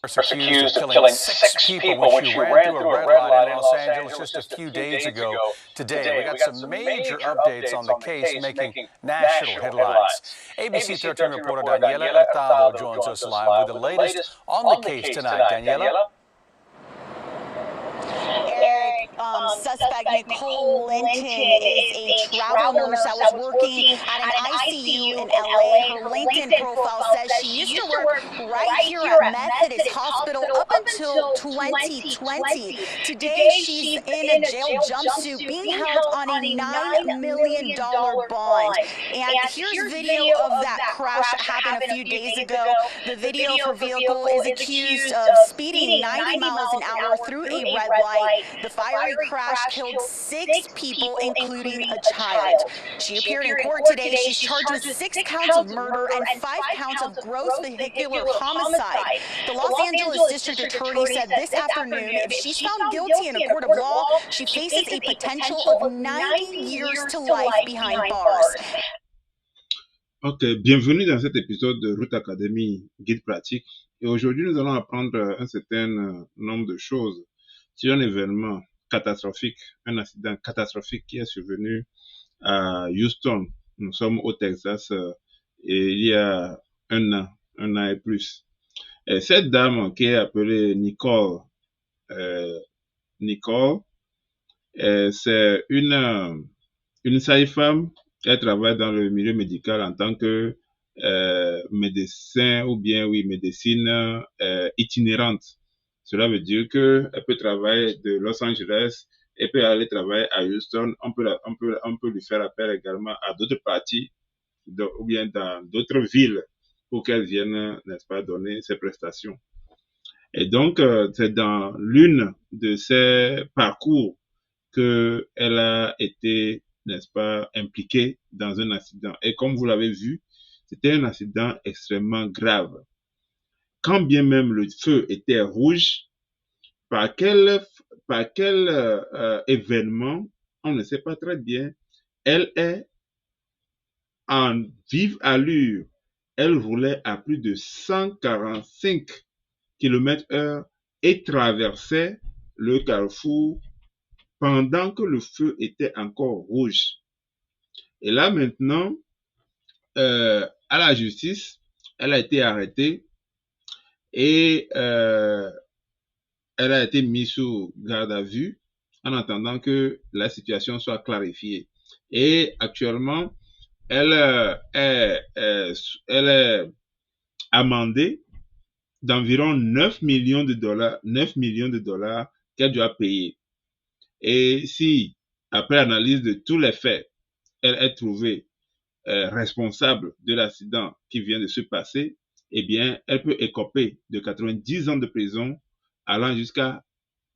Accused of killing 6 people when she ran through a red light in Los Angeles just a few days ago. Today, we got some major updates on the case making national headlines. ABC 13 reporter Daniela Hurtado joins us live with the latest on the case tonight. Daniela? Suspect Nicole Linton is a travel nurse that was working at an ICU in LA. Her LinkedIn profile says she used to work right here at Methodist Hospital up until 2020. Today, she's in a jail jumpsuit being held on a $9 million bond. And here's video of that crash that happened a few days ago. The video of her vehicle is accused of speeding 90 miles an hour through a red light. The fiery crash killed 6 people, including a child. She appeared in court today. She's charged with 6 counts of murder and 5 counts of gross vehicular homicide. The Los Angeles District Attorney said this afternoon if she's found guilty in a court of law, she faces a potential of 90 years to life behind bars. Ok, bienvenue dans cet épisode de Route Academy Guide Pratique. Et aujourd'hui, nous allons apprendre un certain nombre de choses sur un événement catastrophique, un accident catastrophique qui est survenu à Houston. Nous sommes au Texas et il y a un an et plus. Et cette dame qui est appelée Nicole, c'est une sage-femme. Elle travaille dans le milieu médical en tant que médecin médecine itinérante. Cela veut dire qu'elle peut travailler de Los Angeles et peut aller travailler à Houston. On peut lui faire appel également à d'autres parties ou bien dans d'autres villes pour qu'elle vienne, n'est-ce pas, donner ses prestations. Et donc, c'est dans l'une de ces parcours qu'elle a été, n'est-ce pas, impliquée dans un accident. Et comme vous l'avez vu, c'était un accident extrêmement grave. Quand bien même le feu était rouge, par quel événement, on ne sait pas très bien, elle est en vive allure. Elle roulait à plus de 145 km/h et traversait le carrefour pendant que le feu était encore rouge. Et là maintenant, à la justice, elle a été arrêtée et elle a été mise sous garde à vue en attendant que la situation soit clarifiée. Et actuellement, elle est amendée d'environ 9 millions de dollars qu'elle doit payer. Et si, après analyse de tous les faits, elle est trouvée responsable de l'accident qui vient de se passer, eh bien, elle peut écoper de 90 ans de prison, allant jusqu'à,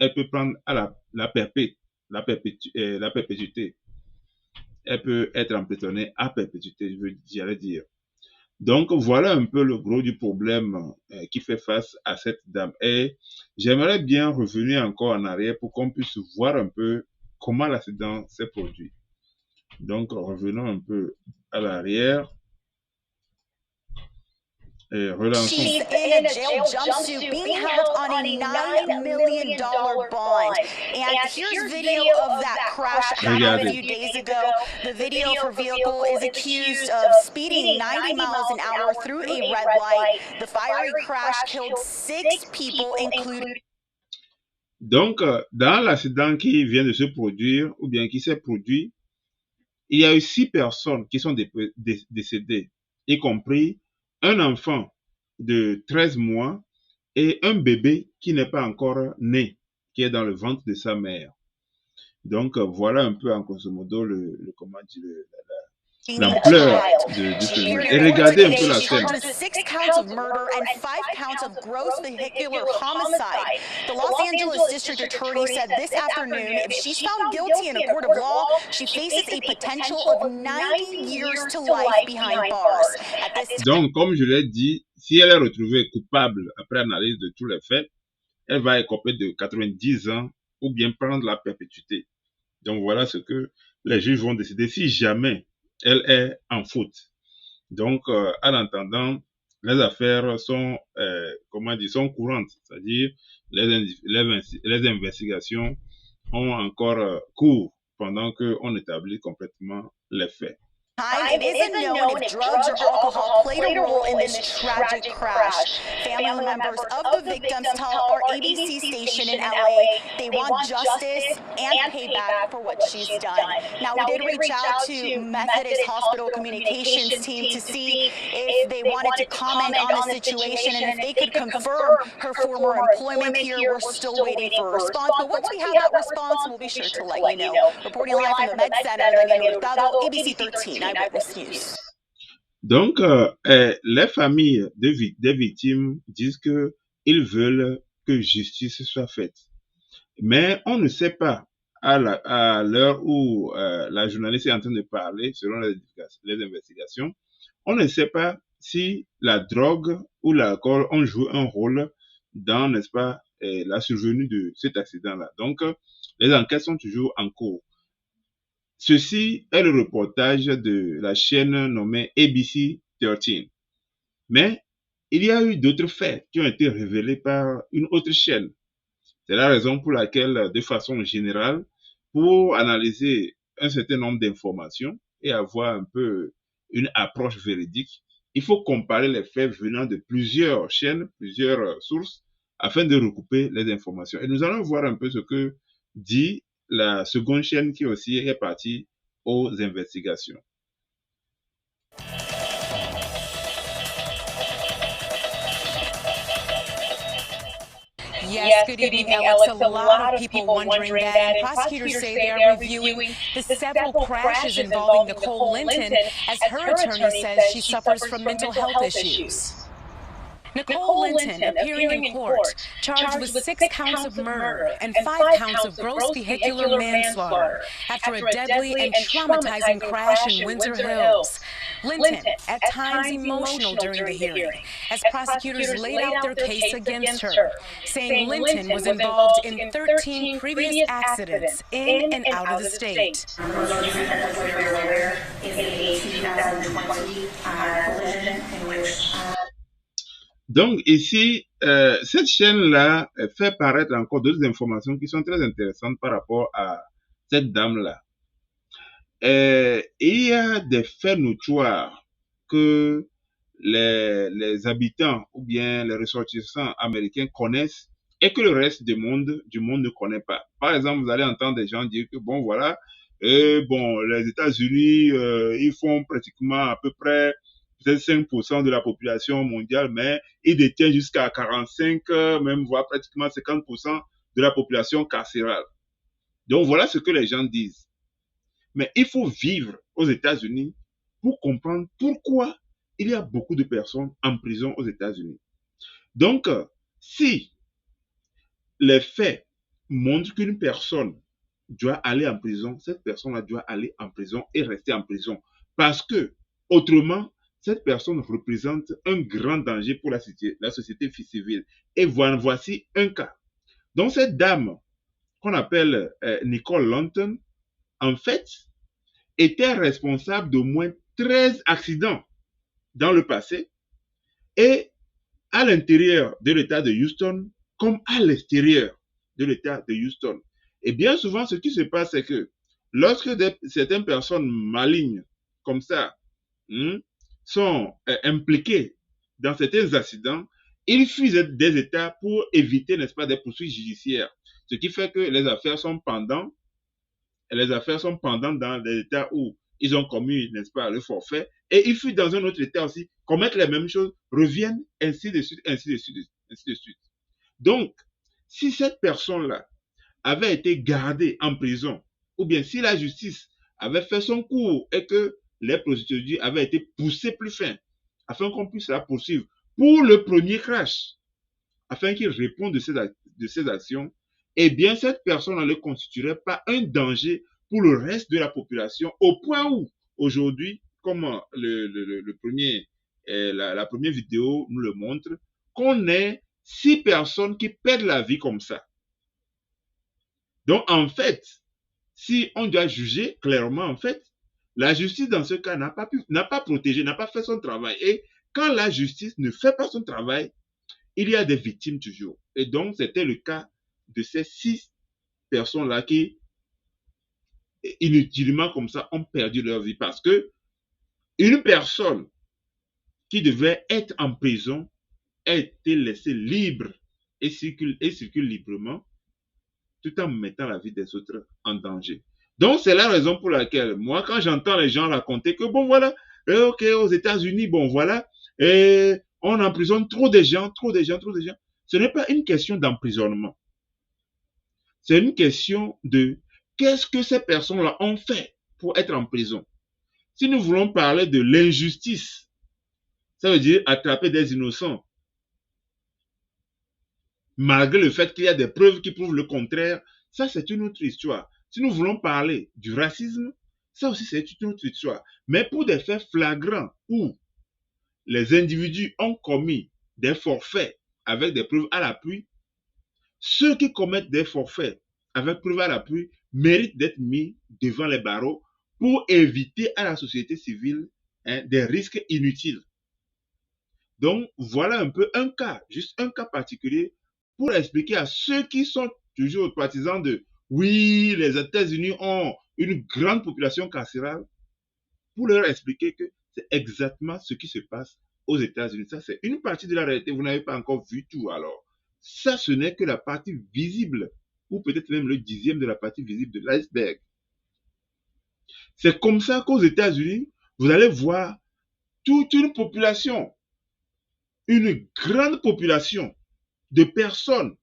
elle peut prendre à la perpétuité. Elle peut être emprisonnée à perpétuité, j'allais dire. Donc, voilà un peu le gros du problème qui fait face à cette dame. Et j'aimerais bien revenir encore en arrière pour qu'on puisse voir un peu comment l'accident s'est produit. Donc, revenons un peu à l'arrière. Et relançons. She's in a jail jumpsuit being held on a $9 million bond. And here's video of that crash that happened a few days ago. The video of her vehicle is accused of speeding 90 miles an hour through a red light. The fiery crash killed 6 people, including... Donc, dans l'accident qui vient de se produire, ou bien qui s'est produit, il y a eu 6 personnes qui sont décédées, y compris un enfant de 13 mois et un bébé qui n'est pas encore né, qui est dans le ventre de sa mère. Donc, voilà un peu en grosso modo l'ampleur de ce phénomène. Et regardez un peu la scène. 6 counts of murder and 5 counts of gross vehicular homicide. The Los Angeles District Attorney said this afternoon if she's found guilty in a court of law, she faces a potential of 90 years to life behind bars. Donc, comme je l'ai dit, si elle est retrouvée coupable après analyse de tous les faits, elle va écoper de 90 ans ou bien prendre la perpétuité. Donc, voilà ce que les juges vont décider si jamais elle est en faute. Donc, en attendant, les affaires sont, sont courantes, c'est-à-dire les investigations ont encore cours pendant qu'on établit complètement les faits. It isn't known if drugs or alcohol played a role in this tragic crash. Family members of the victims tell our ABC station in LA they want justice and payback for what she's done. Now, we did reach out to Methodist Hospital Communications team to see if they wanted to comment on the situation and if they could confirm her former employment here. We're still waiting for a response, but once we have that response, we'll be sure to let you know. Reporting live from the Med Center, Daniel Hurtado, ABC 13. Donc, les familles des victimes disent qu'ils veulent que justice soit faite. Mais on ne sait pas, à l'heure où la journaliste est en train de parler, selon les investigations, on ne sait pas si la drogue ou l'alcool ont joué un rôle dans, n'est-ce pas, la survenue de cet accident-là. Donc, les enquêtes sont toujours en cours. Ceci est le reportage de la chaîne nommée ABC 13. Mais il y a eu d'autres faits qui ont été révélés par une autre chaîne. C'est la raison pour laquelle, de façon générale, pour analyser un certain nombre d'informations et avoir un peu une approche véridique, il faut comparer les faits venant de plusieurs chaînes, plusieurs sources, afin de recouper les informations. Et nous allons voir un peu ce que dit la seconde chaîne qui aussi est partie aux investigations. Yes, good evening, Alex. A lot of people wondering that, and prosecutors say they are reviewing the several crashes involving Nicole Linton, as her attorney says she suffers from mental health issues. Nicole Linton, appearing in court, charged with 6 counts of murder and 5 counts of gross vehicular manslaughter after a deadly and traumatizing crash in Windsor Hills. Linton, at times emotional during the hearing, as prosecutors laid out their case against her, saying Linton was involved in 13 previous accidents in and out of the state. Most recent that we're aware is a 2020 collision in which Donc ici, cette chaîne-là fait paraître encore d'autres informations qui sont très intéressantes par rapport à cette dame-là. Il y a des faits notoires que les habitants ou bien les ressortissants américains connaissent et que le reste du monde ne connaît pas. Par exemple, vous allez entendre des gens dire que bon voilà, les États-Unis, ils font pratiquement à peu près peut-être 5% de la population mondiale, mais ils détiennent jusqu'à 45, même voire pratiquement 50% de la population carcérale. Donc voilà ce que les gens disent. Mais il faut vivre aux États-Unis pour comprendre pourquoi il y a beaucoup de personnes en prison aux États-Unis. Donc, si les faits montrent qu'une personne doit aller en prison, cette personne-là doit aller en prison et rester en prison. Parce que, autrement, cette personne représente un grand danger pour la société civile. Et voici un cas. Donc, cette dame qu'on appelle Nicole Linton, en fait, était responsable d'au moins 13 accidents dans le passé et à l'intérieur de l'État de Houston comme à l'extérieur de l'État de Houston. Et bien souvent, ce qui se passe, c'est que lorsque certaines personnes malignes comme ça sont impliquées dans certains accidents, ils fuient des États pour éviter, n'est-ce pas, des poursuites judiciaires. Ce qui fait que les affaires sont pendantes dans les États où ils ont commis, n'est-ce pas, le forfait, et ils fuient dans un autre État aussi, commettent les mêmes choses, reviennent, ainsi de suite, ainsi de suite, ainsi de suite. Donc, si cette personne-là avait été gardée en prison, ou bien si la justice avait fait son cours et que les procédures avaient été poussées plus fin, afin qu'on puisse la poursuivre pour le premier crash, afin qu'il réponde de ses actions, eh bien, cette personne ne constituerait pas un danger pour le reste de la population, au point où, aujourd'hui, comme la première vidéo nous le montre, qu'on ait 6 personnes qui perdent la vie comme ça. Donc, en fait, si on doit juger clairement, en fait, la justice, dans ce cas, n'a pas protégé, n'a pas fait son travail. Et quand la justice ne fait pas son travail, il y a des victimes toujours. Et donc, c'était le cas de ces 6 personnes-là qui, inutilement comme ça, ont perdu leur vie. Parce que une personne qui devait être en prison a été laissée libre et circule librement, tout en mettant la vie des autres en danger. Donc, c'est la raison pour laquelle, moi, quand j'entends les gens raconter que, bon, voilà, ok, aux États-Unis, bon, voilà, on emprisonne trop de gens, ce n'est pas une question d'emprisonnement. C'est une question de qu'est-ce que ces personnes-là ont fait pour être en prison. Si nous voulons parler de l'injustice, ça veut dire attraper des innocents, malgré le fait qu'il y a des preuves qui prouvent le contraire, ça c'est une autre histoire. Si nous voulons parler du racisme, ça aussi c'est une autre histoire. Mais pour des faits flagrants où les individus ont commis des forfaits avec des preuves à l'appui, ceux qui commettent des forfaits avec preuves à l'appui méritent d'être mis devant les barreaux pour éviter à la société civile des risques inutiles. Donc voilà un peu un cas, juste un cas particulier pour expliquer à ceux qui sont toujours partisans de oui, les États-Unis ont une grande population carcérale, pour leur expliquer que c'est exactement ce qui se passe aux États-Unis. Ça, c'est une partie de la réalité. Vous n'avez pas encore vu tout alors. Ça, ce n'est que la partie visible, ou peut-être même le 10e de la partie visible de l'iceberg. C'est comme ça qu'aux États-Unis, vous allez voir toute une population, une grande population de personnes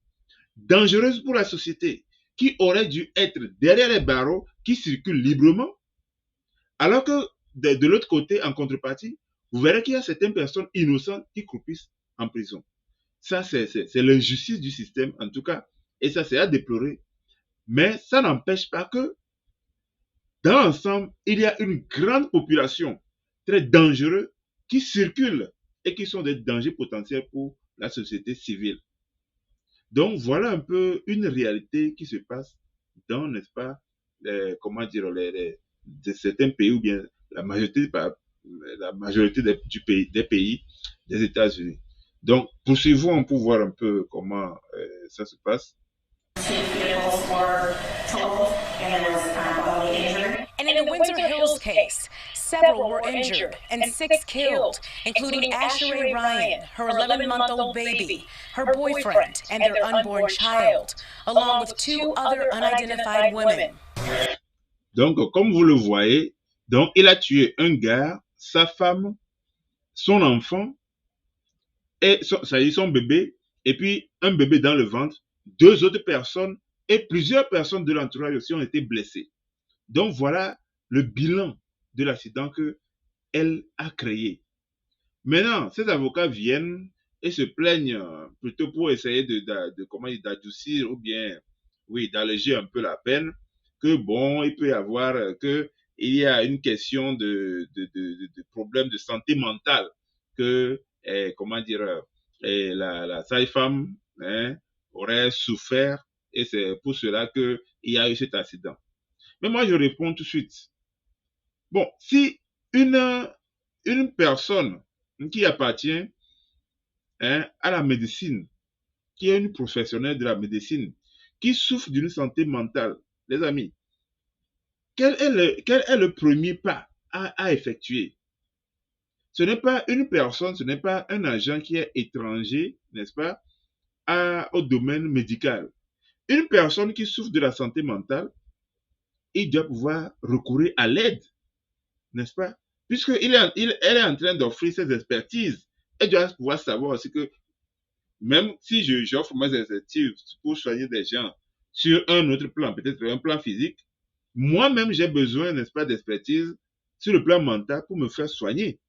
dangereuses pour la société qui auraient dû être derrière les barreaux, qui circulent librement, alors que de l'autre côté, en contrepartie, vous verrez qu'il y a certaines personnes innocentes qui croupissent en prison. Ça, c'est l'injustice du système, en tout cas, et ça, c'est à déplorer. Mais ça n'empêche pas que, dans l'ensemble, il y a une grande population très dangereuse qui circule et qui sont des dangers potentiels pour la société civile. Donc, voilà un peu une réalité qui se passe dans, n'est-ce pas, comment dire, de certains pays ou bien la majorité des pays des États-Unis. Donc, poursuivons pour voir un peu comment ça se passe. And in the Windsor Hills case, several were injured and 6 killed, including Asheray Ryan, her 11-month-old baby, her boyfriend, and their unborn child, along with 2 other unidentified women. Donc, comme vous le voyez, donc il a tué un gars, sa femme, son enfant, et son bébé, et puis un bébé dans le ventre, 2 autres personnes, et plusieurs personnes de l'entourage aussi ont été blessées. Donc voilà le bilan de l'accident qu'elle a créé. Maintenant, ces avocats viennent et se plaignent plutôt pour essayer d'adoucir ou bien, oui, d'alléger un peu la peine, que bon, il peut y avoir, qu'il y a une question de problème de santé mentale, que, la sage-femme aurait souffert, et c'est pour cela qu'il y a eu cet accident. Mais moi, je réponds tout de suite. Bon, si une personne qui appartient à la médecine, qui est une professionnelle de la médecine, qui souffre d'une santé mentale, les amis, quel est le premier pas à effectuer? Ce n'est pas une personne, ce n'est pas un agent qui est étranger, n'est-ce pas, au domaine médical. Une personne qui souffre de la santé mentale, il doit pouvoir recourir à l'aide, n'est-ce pas? Puisqu'elle est en train d'offrir ses expertises, elle doit pouvoir savoir aussi que même si j'offre mes expertises pour soigner des gens sur un autre plan, peut-être un plan physique, moi-même j'ai besoin, n'est-ce pas, d'expertise sur le plan mental pour me faire soigner.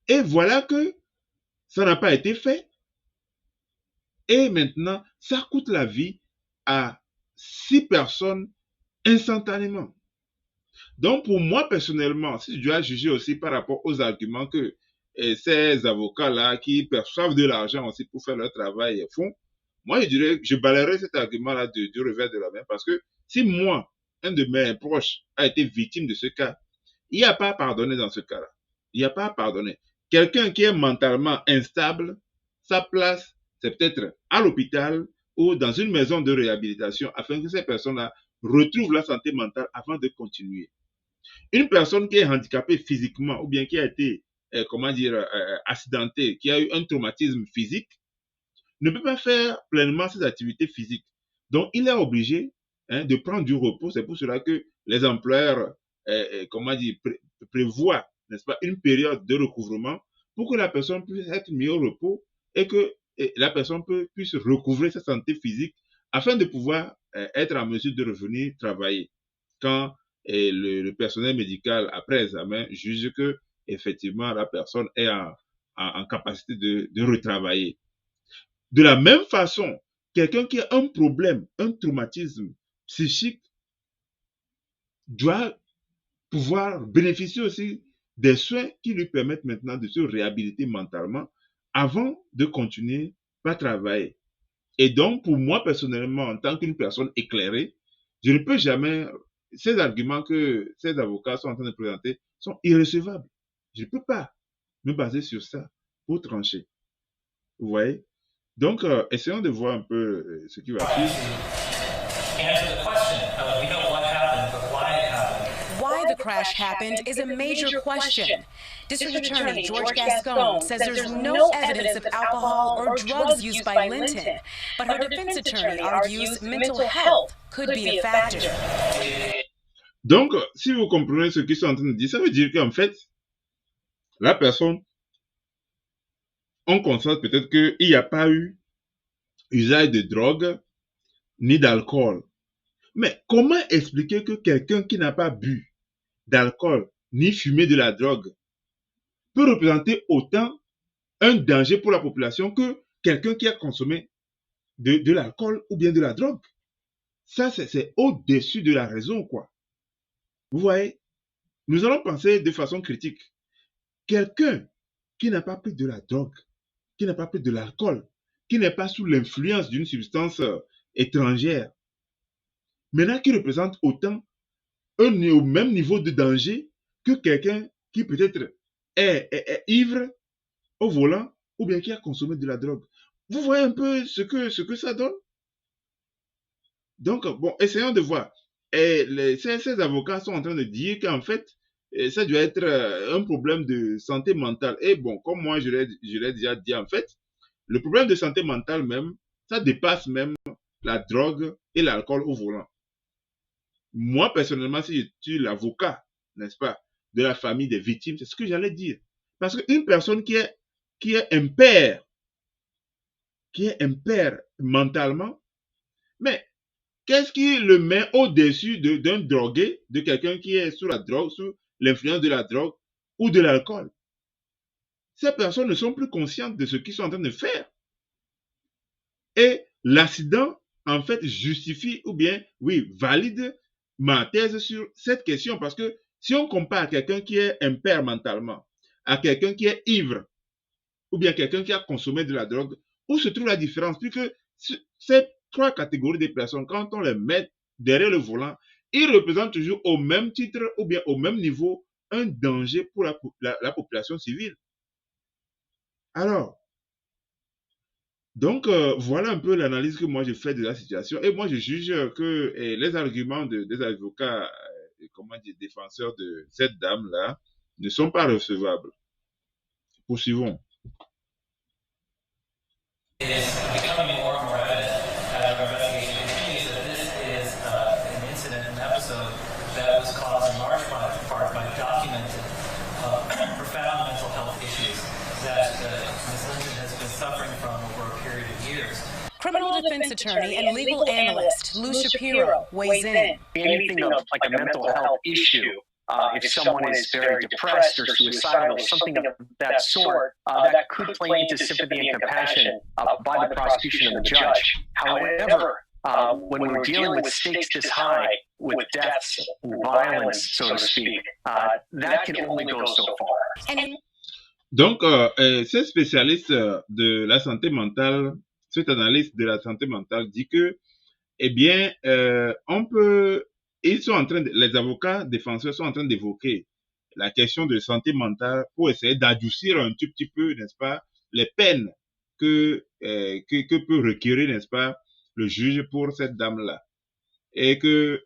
Et voilà que ça n'a pas été fait. Et maintenant, ça coûte la vie à 6 personnes instantanément. Donc, pour moi, personnellement, si je dois juger aussi par rapport aux arguments que ces avocats-là qui perçoivent de l'argent aussi pour faire leur travail font, moi, je dirais que je balayerais cet argument-là du revers de la main parce que si moi, un de mes proches a été victime de ce cas, il n'y a pas à pardonner dans ce cas-là. Il n'y a pas à pardonner. quelqu'un qui est mentalement instable, sa place, c'est peut-être à l'hôpital ou dans une maison de réhabilitation afin que ces personnes-là retrouvent la santé mentale avant de continuer. Une personne qui est handicapée physiquement ou bien qui a été, accidentée, qui a eu un traumatisme physique, ne peut pas faire pleinement ses activités physiques. Donc, il est obligé de prendre du repos. C'est pour cela que les employeurs, prévoient, n'est-ce pas, une période de recouvrement pour que la personne puisse être mise au repos et que la personne puisse recouvrer sa santé physique afin de pouvoir être en mesure de revenir travailler quand le personnel médical, après examen, juge que effectivement la personne est en capacité de retravailler. De la même façon, quelqu'un qui a un problème, un traumatisme psychique, doit pouvoir bénéficier aussi des soins qui lui permettent maintenant de se réhabiliter mentalement avant de continuer à travailler. Et donc, pour moi, personnellement, en tant qu'une personne éclairée, je ne peux jamais... Ces arguments que ces avocats sont en train de présenter sont irrecevables. Je ne peux pas me baser sur ça pour trancher. Vous voyez? Donc, essayons de voir un peu ce qui va suivre. Why the crash happened is a major question. District Attorney George Gascon says there's no evidence of alcohol or drugs used by Linton, but her defense attorney argues mental health could be a factor. Donc, si vous comprenez ce qu'ils sont en train de dire, ça veut dire qu'en fait, la personne, on constate peut-être qu'il n'y a pas eu usage de drogue ni d'alcool. Mais comment expliquer que quelqu'un qui n'a pas bu d'alcool ni fumé de la drogue peut représenter autant un danger pour la population que quelqu'un qui a consommé de l'alcool ou bien de la drogue? Ça, c'est au-dessus de la raison, quoi. Vous voyez? Nous allons penser de façon critique. Quelqu'un qui n'a pas pris de la drogue, qui n'a pas pris de l'alcool, qui n'est pas sous l'influence d'une substance étrangère, maintenant qui représente autant au même niveau de danger que quelqu'un qui peut-être est ivre au volant ou bien qui a consommé de la drogue. Vous voyez un peu ce que ça donne? Donc, bon, essayons de voir. Et ces avocats sont en train de dire qu'en fait, ça doit être un problème de santé mentale. Et bon, comme moi, je l'ai déjà dit, en fait, le problème de santé mentale même, ça dépasse même la drogue et l'alcool au volant. Moi, personnellement, si je suis l'avocat, n'est-ce pas, de la famille des victimes, c'est ce que j'allais dire. Parce qu'une personne qui est impaiре mentalement, mais qu'est-ce qui le met au-dessus d'un drogué, de quelqu'un qui est sous la drogue, sous l'influence de la drogue ou de l'alcool? Ces personnes ne sont plus conscientes de ce qu'ils sont en train de faire. Et l'accident, en fait, justifie ou bien, oui, valide ma thèse sur cette question. Parce que si on compare quelqu'un qui est impair mentalement à quelqu'un qui est ivre ou bien quelqu'un qui a consommé de la drogue, où se trouve la différence? Puisque ces trois catégories de personnes, quand on les met derrière le volant, ils représentent toujours au même titre ou bien au même niveau un danger pour la population civile. Alors, donc, voilà un peu l'analyse que moi j'ai fait de la situation. Et moi, je juge que les arguments des avocats, défenseurs de cette dame-là, ne sont pas recevables. Poursuivons. Criminal defense attorney and legal analyst Lou Shapiro weighs in. Anything of like a mental health issue, if someone is very depressed or suicidal, something of that sort, that could play into sympathy and compassion by the prosecution and the judge. However, when we're dealing with stakes this high, with deaths and violence, so to speak, that can only go so far. Donc, ces spécialistes de la santé mentale, cet analyste de la santé mentale dit que, eh bien, les avocats défenseurs sont en train d'évoquer la question de santé mentale pour essayer d'adoucir un tout petit peu, n'est-ce pas, les peines que peut requérir, n'est-ce pas, le juge pour cette dame-là. Et que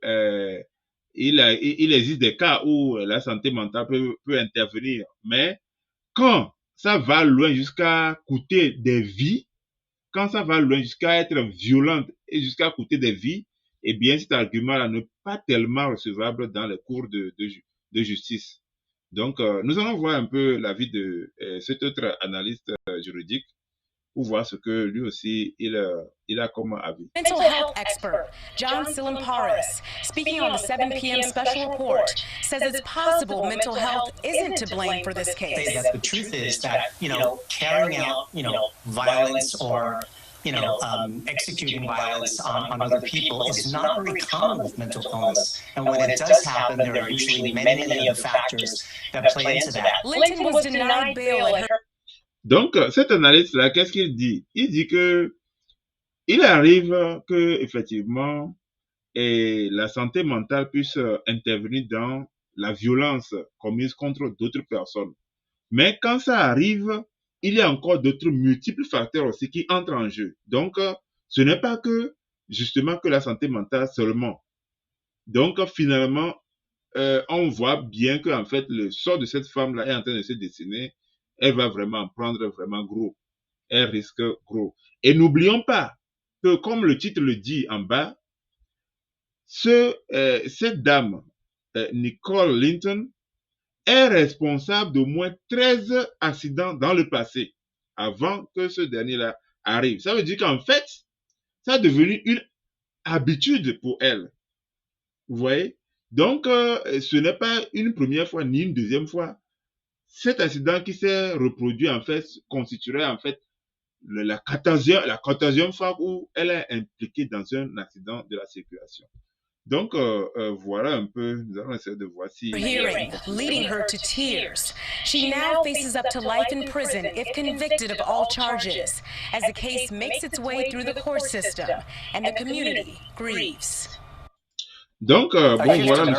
il existe des cas où la santé mentale peut intervenir. Mais quand ça va loin jusqu'à coûter des vies, quand ça va loin jusqu'à être violente et jusqu'à coûter des vies, eh bien, cet argument-là n'est pas tellement recevable dans les cours de justice. Donc, nous allons voir un peu l'avis de cet autre analyste juridique pour voir ce que lui aussi il a comme avis. Mental health expert John Silamparis, speaking on the 7 p.m. special report, says it's possible mental health isn't to blame for this case. That the truth is that, carrying out, violence or, executing violence on other people is not very common with mental illness. And when it does happen, there are usually many other factors that play into that. Linton was denied bail at her. Donc, cet analyste-là, qu'est-ce qu'il dit? Il dit que il arrive que, effectivement, la santé mentale puisse intervenir dans la violence commise contre d'autres personnes. Mais quand ça arrive, il y a encore d'autres multiples facteurs aussi qui entrent en jeu. Donc, ce n'est pas que, justement, que la santé mentale seulement. Donc, finalement, on voit bien que, en fait, le sort de cette femme-là est en train de se dessiner. Elle va vraiment prendre vraiment gros. Elle risque gros. Et n'oublions pas que, comme le titre le dit en bas, cette dame, Nicole Linton, est responsable d'au moins 13 accidents dans le passé, avant que ce dernier-là arrive. Ça veut dire qu'en fait, ça est devenu une habitude pour elle. Vous voyez? Donc, ce n'est pas une première fois ni une deuxième fois. Cet accident qui s'est reproduit, en fait, constituerait, en fait, la 14e fois où elle est impliquée dans un accident de la circulation. Donc, voilà un peu, nous allons essayer de voir si... Hearing, leading her to tears. She now faces up to life in prison if convicted of all charges, as the case makes its way through the court system, and the community grieves. Donc, bon, voilà, nous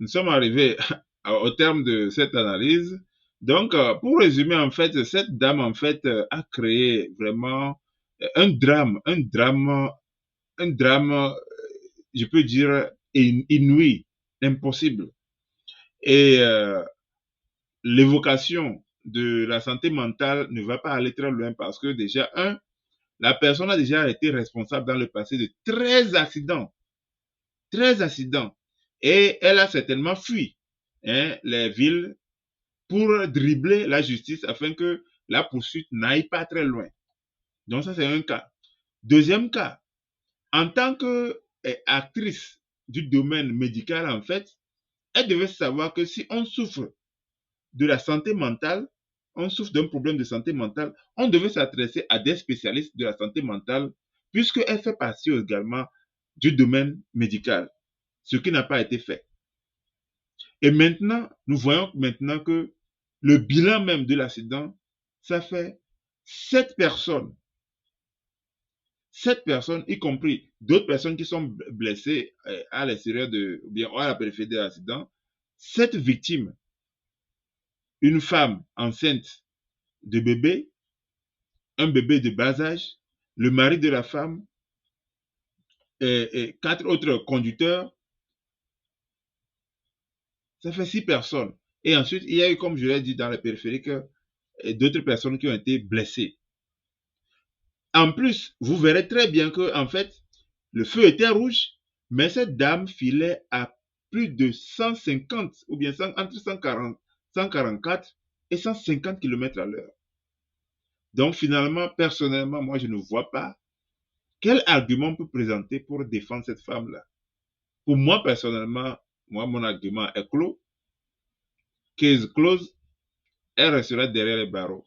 sommes arrivés au terme de cette analyse. Donc, pour résumer, en fait, cette dame, en fait, a créé vraiment un drame, je peux dire, inouï, impossible. Et l'évocation de la santé mentale ne va pas aller très loin parce que déjà, la personne a déjà été responsable dans le passé de 13 accidents. 13 accidents. Et elle a certainement fui les villes pour dribbler la justice afin que la poursuite n'aille pas très loin. Donc ça, c'est un cas. Deuxième cas, en tant qu'actrice du domaine médical, en fait, elle devait savoir que si on souffre de la santé mentale, on souffre d'un problème de santé mentale, on devait s'adresser à des spécialistes de la santé mentale, puisqu'elle fait partie également du domaine médical, ce qui n'a pas été fait. Et maintenant, nous voyons maintenant que le bilan même de l'accident, ça fait 7 personnes. 7 personnes, y compris d'autres personnes qui sont blessées à l'extérieur ou bien à la périphérie de l'accident. 7 victimes. Une femme enceinte de bébé, un bébé de bas âge, le mari de la femme, et 4 autres conducteurs. Ça fait 6 personnes. Et ensuite, il y a eu, comme je l'ai dit dans la périphérique, d'autres personnes qui ont été blessées. En plus, vous verrez très bien que, en fait, le feu était rouge, mais cette dame filait à plus de 150 ou bien entre 144 et 150 km à l'heure. Donc, finalement, personnellement, moi, je ne vois pas quel argument on peut présenter pour défendre cette femme-là. Pour moi, personnellement, mon argument est clos. Case close, elle restera derrière les barreaux.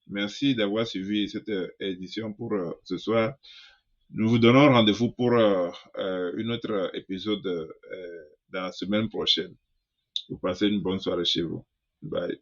Merci d'avoir suivi cette édition pour ce soir. Nous vous donnons rendez-vous pour un autre épisode dans la semaine prochaine. Vous passez une bonne soirée chez vous. Bye.